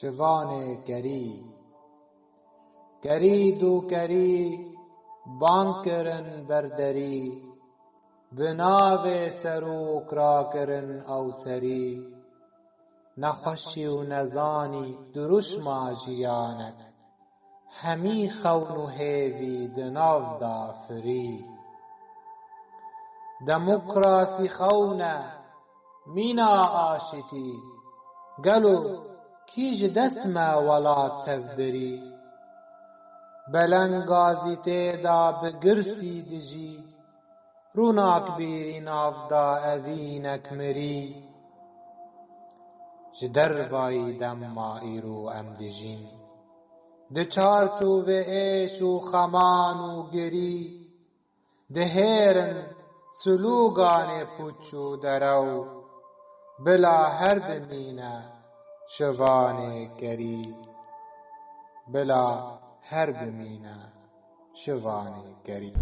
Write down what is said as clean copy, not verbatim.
شوان گری گری دو گری بانگ کرن بردری بناو سروک را کرن او سری نخوشی و نزانی دروش ما جیانک همی خون و هیوی دناو دا فری دموکراسی خونه مینا آشتی گلو کیج دست ما ولات تفبری بلنگازی تیدا بگرسی دجی روناک بیری نافدا اوینک مری جدر وای دم ما ایرو ام دجین ده چارچو و ایش و خمان و گری ده هیرن سلوگان پوچو درو بلا هر بمینه شوان گری بلا هر بمینه شوان گری